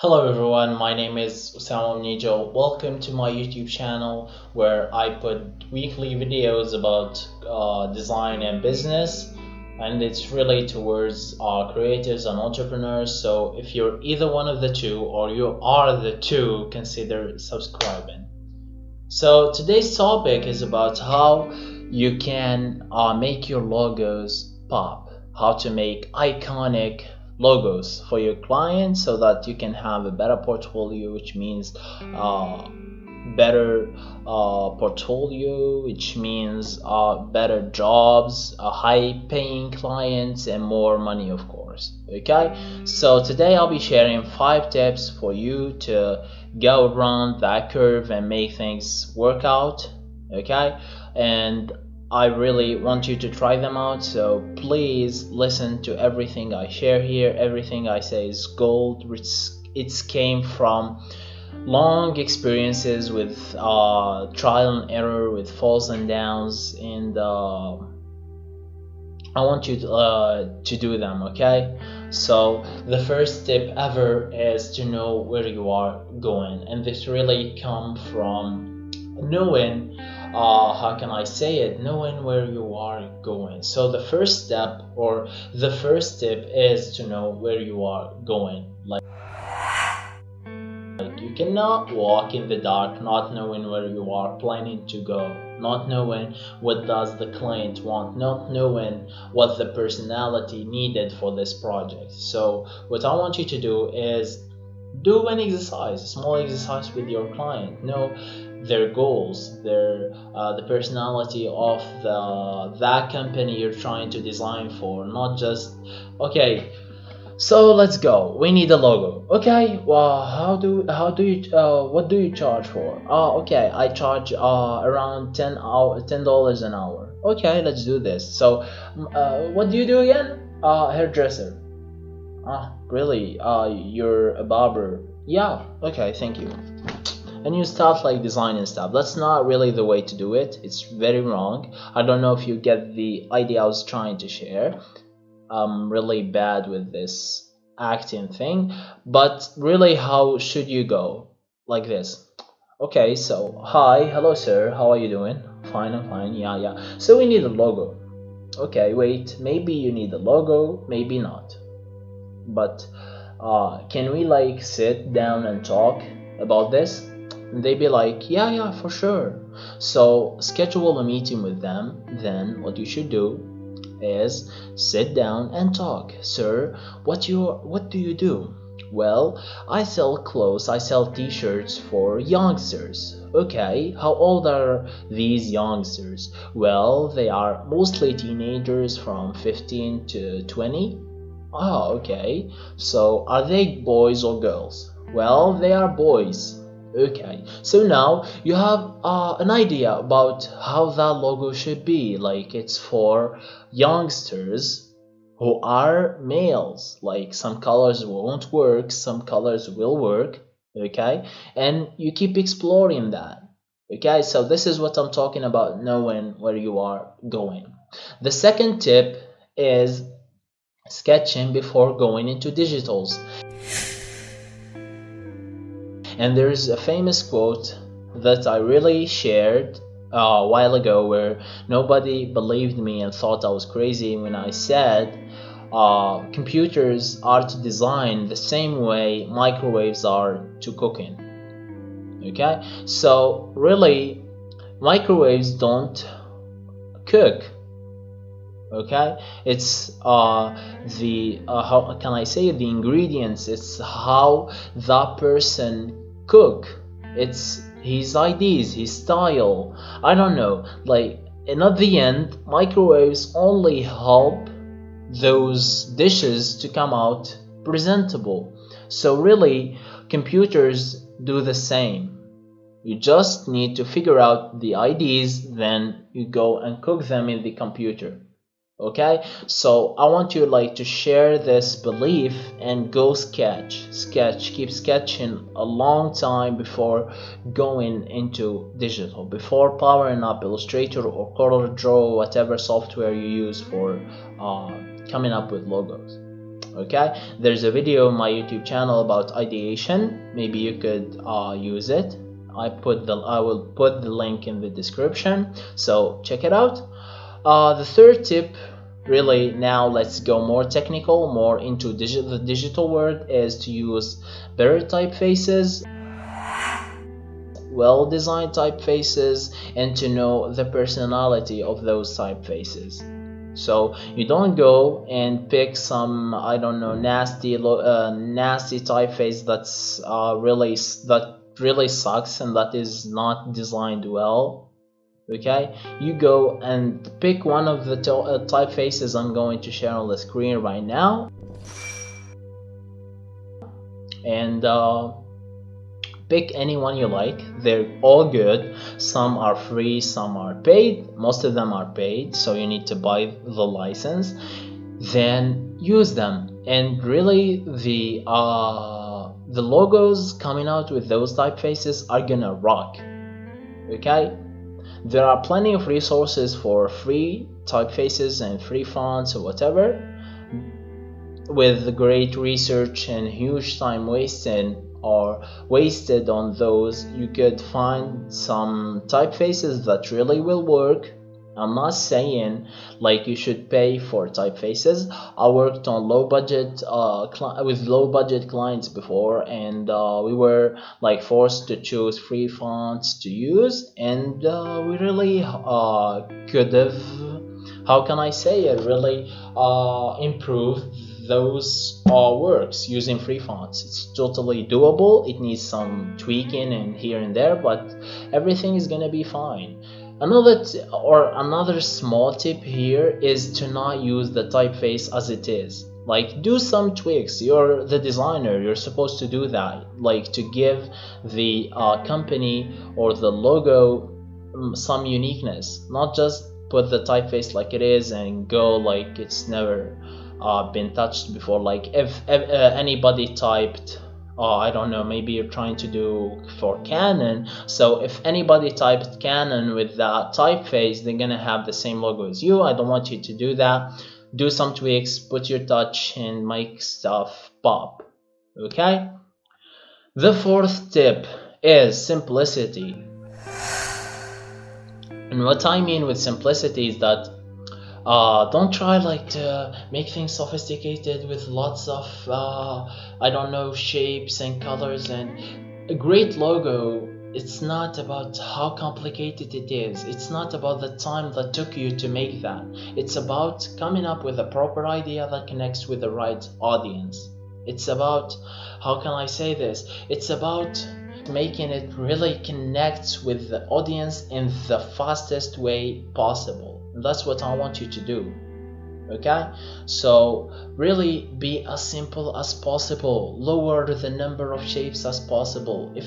Hello everyone, my name is Oussama Menidjel. Welcome to my YouTube channel where I put weekly videos about design and business, and it's really towards creators and entrepreneurs. So if you're either one of the two or you are the two, consider subscribing. So today's topic is about how you can make your logos pop, how to make iconic logos for your clients so that you can have a better portfolio, which means better portfolio, which means better jobs, high paying clients, and more money, of course. Okay, so today I'll be sharing 5 tips for you to go around that curve and make things work out. Okay, and I really want you to try them out, so please listen to everything I share here. Everything I say is gold. It came from long experiences with trial and error, with falls and downs, and I want you to do them. Okay, so the first tip ever is to know where you are going, and this really comes from knowing how can I say it, knowing where you are going. So the first step or the first tip is to know where you are going. Like you cannot walk in the dark not knowing where you are planning to go, not knowing what does the client want, not knowing what the personality needed for this project. So what I want you to do is do an exercise, a small exercise with your client. Know their goals, their the personality of that company you're trying to design for, not just okay, so let's go, we need a logo. Okay, well, how do you what do you charge for? Okay, I charge around $10 an hour. Okay, let's do this. So what do you do again? Hairdresser. Really? You're a barber? Yeah. Okay, thank you. And you start like designing stuff. That's not really the way to do it. It's very wrong. I don't know if you get the idea I was trying to share. I'm really bad with this acting thing, but really, how should you go? Like this. Okay, so hi, hello sir, how are you doing? Fine, I'm fine. Yeah. So we need a logo. Okay, wait, maybe you need a logo, maybe not. But can we like sit down and talk about this? And they'd be like, yeah, for sure. So schedule a meeting with them. Then what you should do is sit down and talk. Sir, what do you do? Well, I sell clothes, I sell t-shirts for youngsters. Okay, how old are these youngsters? Well, they are mostly teenagers from 15 to 20. Okay. So are they boys or girls? Well, they are boys. Okay, so now you have an idea about how that logo should be. Like it's for youngsters who are males. Like some colors won't work, some colors will work. Okay, and you keep exploring that. Okay, so this is what I'm talking about, knowing where you are going. The second tip is sketching before going into digitals. And there's a famous quote that I really shared a while ago where nobody believed me and thought I was crazy when I said computers are to design the same way microwaves are to cooking. Okay, so really microwaves don't cook. Okay, it's the how can I say it? The ingredients, it's how that person cook, it's his ideas, his style, I don't know, like, and at the end microwaves only help those dishes to come out presentable. So really computers do the same. You just need to figure out the ideas, then you go and cook them in the computer. Okay, so I want you like to share this belief and go sketch, keep sketching a long time before going into digital, before powering up Illustrator or CorelDRAW, whatever software you use for coming up with logos. Okay, there's a video on my YouTube channel about ideation. Maybe you could use it. I will put the link in the description, so check it out. The third tip, really, now let's go more technical, more into the digital world, is to use better typefaces, well-designed typefaces, and to know the personality of those typefaces. So you don't go and pick some, I don't know, nasty typeface that really sucks and that is not designed well. Okay, you go and pick one of the typefaces I'm going to share on the screen right now, and pick any one you like. They're all good. Some are free, some are paid. Most of them are paid, so you need to buy the license, then use them. And really, the logos coming out with those typefaces are gonna rock. Okay, there are plenty of resources for free typefaces and free fonts or whatever, with great research and huge time wasted on those. You could find some typefaces that really will work. I'm not saying like you should pay for typefaces. I worked on with low budget clients before, and we were like forced to choose free fonts to use, and we really could have, how can I say it, really improved those works using free fonts. It's totally doable. It needs some tweaking and here and there, but everything is gonna be fine. Another small tip here is to not use the typeface as it is. Like, do some tweaks. You're the designer, you're supposed to do that, like to give the company or the logo some uniqueness, not just put the typeface like it is and go like it's never been touched before. Like if anybody typed, I don't know, maybe you're trying to do for Canon, so if anybody typed Canon with that typeface, they're gonna have the same logo as you. I don't want you to do that. Do some tweaks, put your touch, and make stuff pop. Okay, the fourth tip is simplicity. And what I mean with simplicity is that don't try like to make things sophisticated with lots of I don't know, shapes and colors. And a great logo, it's not about how complicated it is. It's not about the time that took you to make that. It's about coming up with a proper idea that connects with the right audience. It's about, how can I say this, it's about making it really connect with the audience in the fastest way possible. And that's what I want you to do. Okay, so really be as simple as possible. Lower the number of shapes as possible. If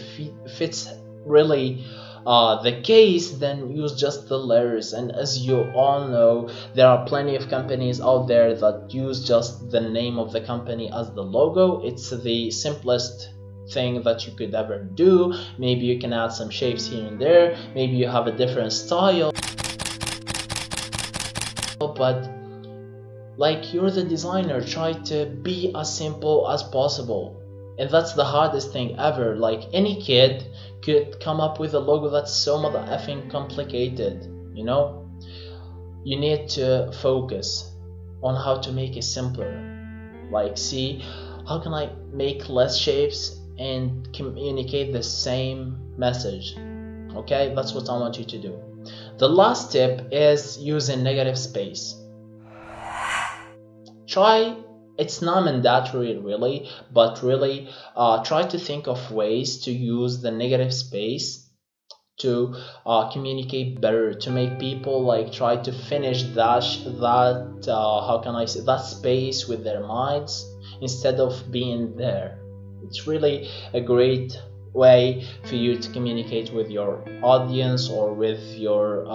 it's really the case, then use just the letters. And as you all know, there are plenty of companies out there that use just the name of the company as the logo. It's the simplest thing that you could ever do. Maybe you can add some shapes here and there. Maybe you have a different style, but like, you're the designer, try to be as simple as possible. And that's the hardest thing ever. Like, any kid could come up with a logo that's so mother effing complicated, you know? You need to focus on how to make it simpler. Like, see, how can I make less shapes and communicate the same message? Okay, that's what I want you to do. The last tip is using negative space. It's not mandatory really, but really try to think of ways to use the negative space to communicate better, to make people like try to finish that how can I say, that space with their minds instead of being there. It's really a great way for you to communicate with your audience or with your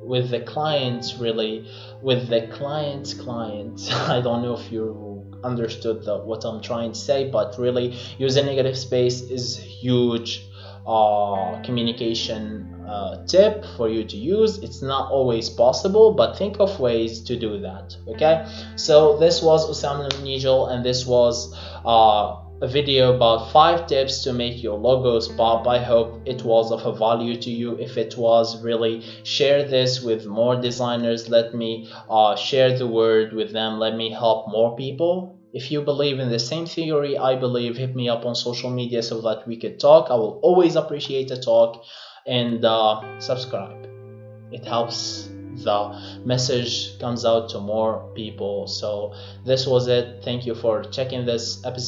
with the clients, really, with the client's client. I don't know if you understood what I'm trying to say, but really using negative space is huge communication tip for you to use. It's not always possible, but think of ways to do that. Okay, so this was Oussama Menidjel, and this was a video about 5 tips to make your logos pop. I hope it was of a value to you. If it was, really share this with more designers. Let me share the word with them. Let me help more people. If you believe in the same theory I believe, hit me up on social media so that we could talk. I will always appreciate a talk. And subscribe. It helps the message comes out to more people. So this was it. Thank you for checking this episode.